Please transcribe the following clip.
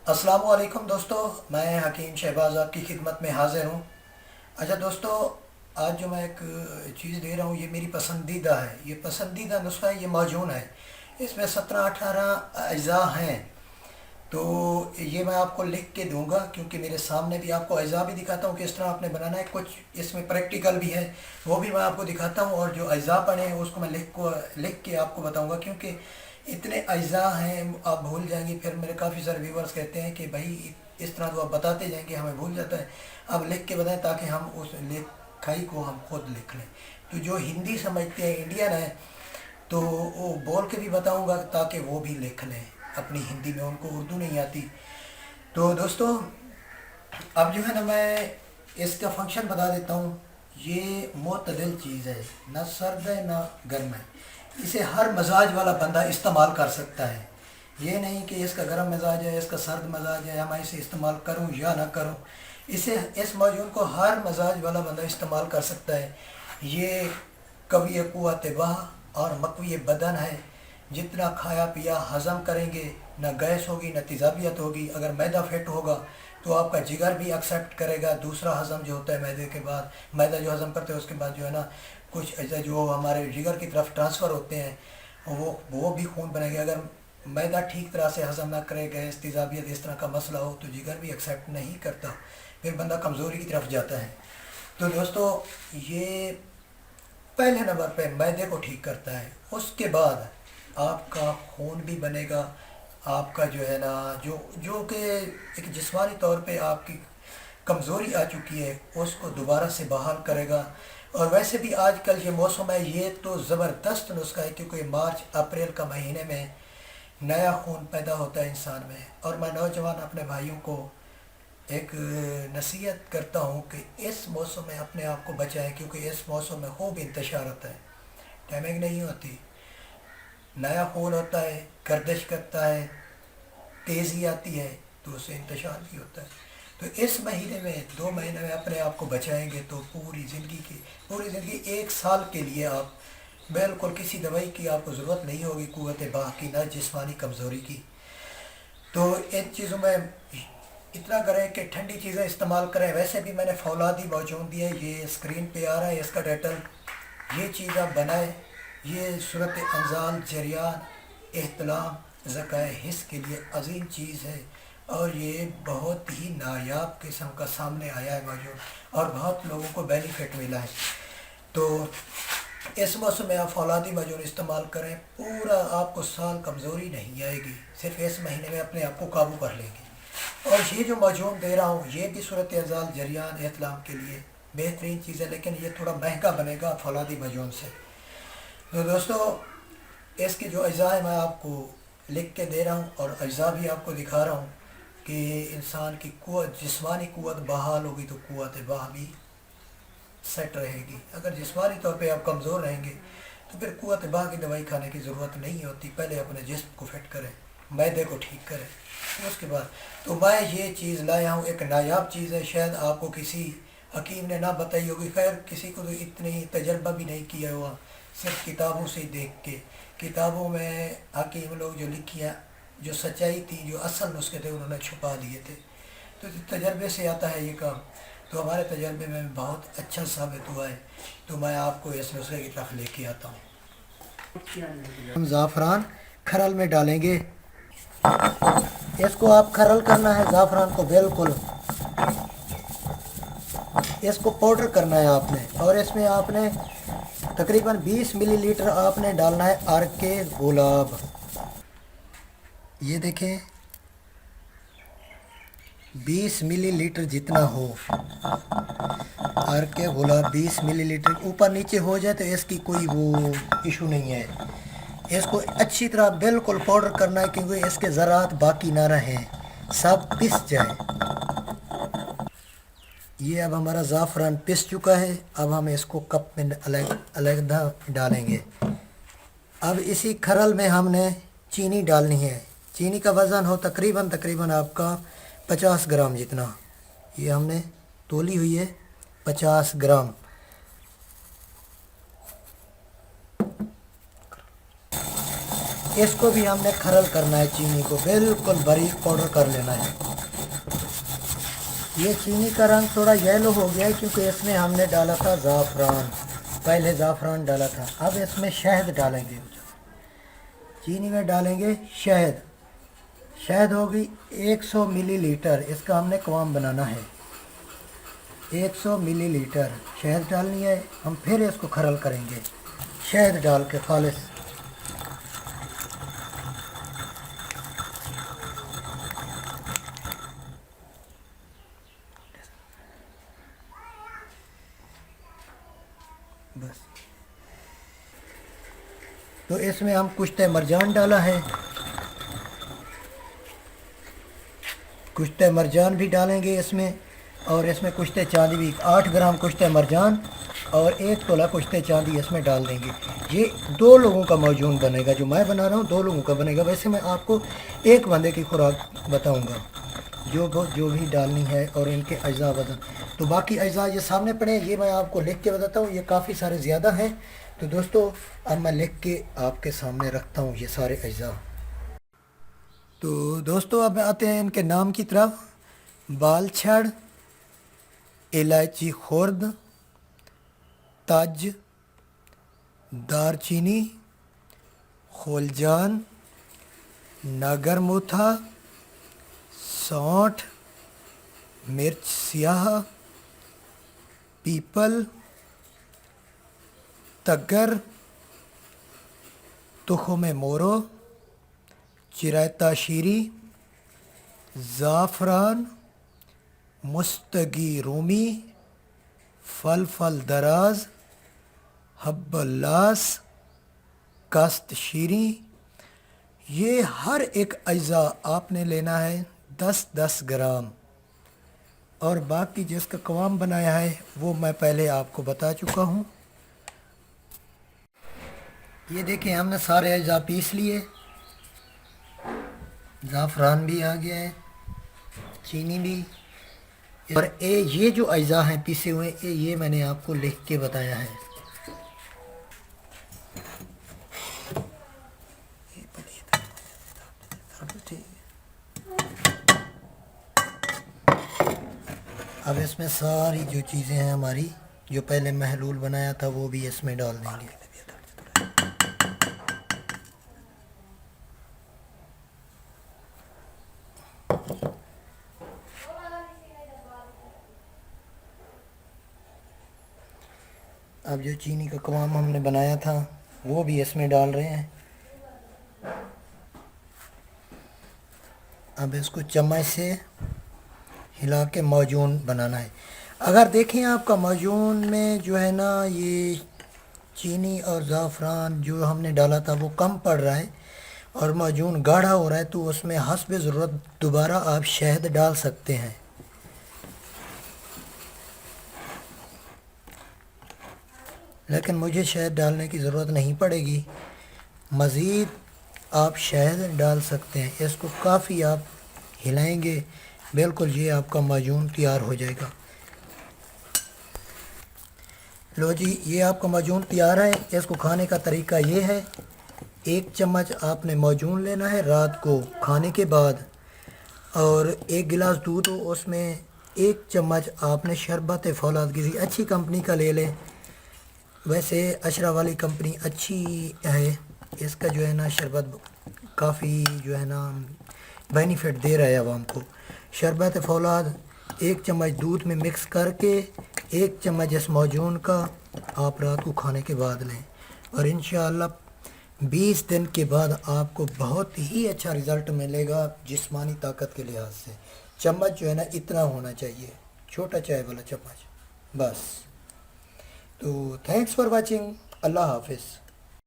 अस्सलाम वालेकुम दोस्तों, मैं हकीम शहबाज आपकी खिदमत में हाज़िर हूँ। अच्छा दोस्तों, आज जो मैं एक चीज़ दे रहा हूँ ये मेरी पसंदीदा है। ये पसंदीदा नुस्खा है, ये माजून है। इसमें 17-18 अज्जा हैं। तो ये मैं आपको लिख के दूंगा, क्योंकि मेरे सामने भी आपको अज्जा भी दिखाता हूँ किस तरह आपने बनाना है। कुछ इसमें प्रैक्टिकल भी है, वो भी मैं आपको दिखाता हूँ। और जो अज्जा पड़े हैं उसको मैं लिख के आपको बताऊँगा, क्योंकि इतने अज्जा हैं आप भूल जाएंगे। फिर मेरे काफ़ी सारे व्यूवर्स कहते हैं कि भाई इस तरह तो आप बताते जाएंगे, हमें भूल जाता है। अब लिख के बताएं ताकि हम उस लिखाई को हम खुद लिख लें। तो जो हिंदी समझते हैं, इंडियन है, तो वो बोल के भी बताऊंगा ताकि वो भी लिख लें अपनी हिंदी में, उनको उर्दू नहीं आती। तो दोस्तों, अब जो है ना, मैं इसका फंक्शन बता देता हूँ। ये मोतदल चीज़ है, ना सर्द है ना गर्म है। इसे हर मजाज वाला बंदा इस्तेमाल कर सकता है। ये नहीं कि इसका गर्म मिजाज है, इसका सर्द मजाज है, मैं इसे इस्तेमाल करूँ या ना करूँ। इस मौजूद को हर मजाज वाला बंदा इस्तेमाल कर सकता है। ये कवी क़ुव्वत बाह और मक़वी बदन है। जितना खाया पिया हज़म करेंगे, ना गैस होगी ना तेज़ाबियत होगी। अगर मैदा फिट होगा तो आपका जिगर भी एक्सेप्ट करेगा। दूसरा हज़म जो होता है मैदे के बाद, मैदा जो हज़म करते हैं उसके बाद जो है ना, कुछ ऐसा जो हमारे जिगर की तरफ ट्रांसफ़र होते हैं, वो भी खून बनेगा। अगर मैदा ठीक तरह से हज़म ना करे, गैस तेज़ाबियत इस तरह का मसला हो, तो जिगर भी एक्सेप्ट नहीं करता, फिर बंदा कमज़ोरी की तरफ जाता है। तो दोस्तों, ये पहले नंबर पे मैदे को ठीक करता है। उसके बाद आपका खून भी बनेगा। आपका जो है ना, जो कि एक जिस्मानी तौर पे आपकी कमज़ोरी आ चुकी है, उसको दोबारा से बहाल करेगा। और वैसे भी आजकल ये मौसम है, ये तो ज़बरदस्त नुस्खा है, क्योंकि मार्च अप्रैल का महीने में नया खून पैदा होता है इंसान में। और मैं नौजवान अपने भाइयों को एक नसीहत करता हूँ कि इस मौसम में अपने आप को बचाएं, क्योंकि इस मौसम में खूब इंतशार होता है, टाइमिंग नहीं होती, नया खून होता है, गर्दिश करता है, तेज़ी आती है, तो उससे इंतशार भी होता है। तो इस महीने में, 2 महीने में अपने आप को बचाएंगे तो पूरी ज़िंदगी 1 साल के लिए आप बिल्कुल किसी दवाई की आपको ज़रूरत नहीं होगी, क़ुव्वत बाह की, ना जिस्मानी कमज़ोरी की। तो इन चीज़ों में इतना करें कि ठंडी चीज़ें इस्तेमाल करें। वैसे भी मैंने फौलादी मौजूद दी है, ये स्क्रीन पे आ रहा है इसका टाइटल। ये चीज़ आप बनाएं। ये सूरत अंजाल, जरियान, एहतलाम, ज़काए हिस्स के लिए अजीम चीज़ है। और ये बहुत ही नायाब किस्म का सामने आया है मौजूद, और बहुत लोगों को बेनिफिट मिला है। तो इस मौसम में आप फौलादी मौजूद इस्तेमाल करें, पूरा आपको साल कमज़ोरी नहीं आएगी, सिर्फ इस महीने में अपने आप को काबू कर लेंगे। और ये जो मौजूद दे रहा हूँ, ये भी सूरत अंजाल, जरियान, एहतलाम के लिए बेहतरीन चीज़ है, लेकिन ये थोड़ा महंगा बनेगा फौलादी मौजूद से। तो दोस्तों, इसके जो अज्जा है मैं आपको लिख के दे रहा हूँ, और अज्जा भी आपको दिखा रहा हूँ कि इंसान की क़ुव्वत, जिस्मानी क़ुव्वत बहाल होगी तो क़ुव्वत बाह भी सेट रहेगी। अगर जिस्मानी तौर पे आप कमज़ोर रहेंगे तो फिर क़ुव्वत बाह की दवाई खाने की ज़रूरत नहीं होती। पहले अपने जिस्म को फिट करें, मैदे को ठीक करें, उसके बाद। तो मैं ये चीज़ लाया हूँ, एक नायाब चीज़ है, शायद आपको किसी हकीम ने ना बताई होगी। खैर, किसी को तो इतनी तजर्बा भी नहीं किया हुआ, सिर्फ किताबों से देख के। किताबों में हकीम लोग जो लिखी है, जो सच्चाई थी, जो असल नुस्खे थे, उन्होंने छुपा दिए थे। तो तजर्बे से आता है ये काम। तो हमारे तजर्बे में बहुत अच्छा साबित हुआ है, तो मैं आपको इस नुस्खे की तरफ लेके आता हूँ। हम ज़ाफ़रान खरल में डालेंगे। इसको आप खरल करना है, ज़ाफ़रान को बिल्कुल इसको पाउडर करना है आपने। और इसमें आपने तकरीबन 20 मिलीलीटर आपने डालना है अर्के गुलाब। ये देखें, 20 मिलीलीटर जितना हो अर्के गुलाब, 20 मिलीलीटर। ऊपर नीचे हो जाए तो इसकी कोई वो इशू नहीं है। इसको अच्छी तरह बिल्कुल पाउडर करना है, क्योंकि इसके ज़रात बाकी ना रहें, सब पिस जाए। ये अब हमारा ज़ाफ़रान पिस चुका है। अब हम इसको कप में अलग डालेंगे। अब इसी खरल में हमने चीनी डालनी है। चीनी का वज़न हो तकरीबन आपका 50 ग्राम जितना। ये हमने तोली हुई है 50 ग्राम। اس کو بھی ہم نے کھرل کرنا ہے، چینی کو بالکل باریک پاؤڈر کر لینا ہے۔ یہ چینی کا رنگ تھوڑا یلو ہو گیا ہے کیونکہ اس میں ہم نے ڈالا تھا زعفران، پہلے زعفران ڈالا تھا۔ اب اس میں شہد ڈالیں گے، چینی میں ڈالیں گے شہد۔ شہد ہوگی 100 ملی لیٹر، اس کا ہم نے قوام بنانا ہے۔ 100 ملی لیٹر شہد ڈالنی ہے، ہم پھر اس کو کھرل کریں گے شہد ڈال کے خالص۔ بس تو اس میں ہم کشتہ مرجان ڈالا ہے، کشتہ مرجان بھی ڈالیں گے اس میں، اور اس میں کشتہ چاندی بھی 8 گرام کشتہ مرجان اور 1 تولہ کشتہ چاندی اس میں ڈال دیں گے۔ یہ 2 لوگوں کا معجون بنے گا، جو میں بنا رہا ہوں 2 لوگوں کا بنے گا۔ ویسے میں آپ کو ایک بندے کی خوراک بتاؤں گا جو بھی ڈالنی ہے اور ان کے اجزاء بتا، تو باقی اجزاء یہ سامنے پڑے ہیں، یہ میں آپ کو لکھ کے بتاتا ہوں، یہ کافی سارے زیادہ ہیں۔ تو دوستو اب میں لکھ کے آپ کے سامنے رکھتا ہوں یہ سارے اجزاء۔ تو دوستو اب آتے ہیں ان کے نام کی طرف۔ بال چھڑ، الائچی خرد، تج، دار چینی، خولجان، ناگر موتھا، سونٹھ، مرچ سیاہ، پیپل، تگر، تخم مورو، چرائتا شیری، زعفران، مستگی رومی، فلفل دراز، حب اللاس، کاست شیری۔ یہ ہر ایک اجزاء آپ نے لینا ہے 10-10 گرام، اور باقی جس کا قوام بنایا ہے وہ میں پہلے آپ کو بتا چکا ہوں۔ یہ دیکھیں ہم نے سارے اجزاء پیس لیے، زعفران بھی آ گیا ہے، چینی بھی، اور یہ جو اجزاء ہیں پیسے ہوئے یہ میں نے آپ کو لکھ کے بتایا ہے۔ اب اس میں ساری جو چیزیں ہیں ہماری جو پہلے محلول بنایا تھا وہ بھی اس میں ڈال دیں گے۔ اب جو چینی کا قوام ہم نے بنایا تھا وہ بھی اس میں ڈال رہے ہیں۔ اب اس کو چمچ سے ہلا کے معجون بنانا ہے۔ اگر دیکھیں آپ کا معجون میں جو ہے نا یہ چینی اور زعفران جو ہم نے ڈالا تھا وہ کم پڑ رہا ہے اور معجون گاڑھا ہو رہا ہے، تو اس میں حسب ضرورت دوبارہ آپ شہد ڈال سکتے ہیں۔ لیکن مجھے شہد ڈالنے کی ضرورت نہیں پڑے گی، مزید آپ شہد ڈال سکتے ہیں۔ اس کو کافی آپ ہلائیں گے، بالکل یہ آپ کا معجون تیار ہو جائے گا۔ لو جی یہ آپ کا معجون تیار ہے۔ اس کو کھانے کا طریقہ یہ ہے، 1 چمچ آپ نے معجون لینا ہے رات کو کھانے کے بعد، اور 1 گلاس دودھ ہو اس میں 1 چمچ آپ نے شربت فولاد کسی اچھی کمپنی کا لے لیں۔ ویسے اشرا والی کمپنی اچھی ہے، اس کا جو ہے نا شربت کافی جو ہے نا بینیفٹ دے رہا ہے عوام کو۔ شربت فولاد 1 چمچ دودھ میں مکس کر کے 1 چمچ اس معجون کا آپ رات کو کھانے کے بعد لیں، اور انشاءاللہ 20 دن کے بعد آپ کو بہت ہی اچھا رزلٹ ملے گا جسمانی طاقت کے لحاظ سے۔ چمچ جو ہے نا اتنا ہونا چاہیے، چھوٹا چائے والا چمچ بس۔ تو تھینکس فار واچنگ، اللہ حافظ۔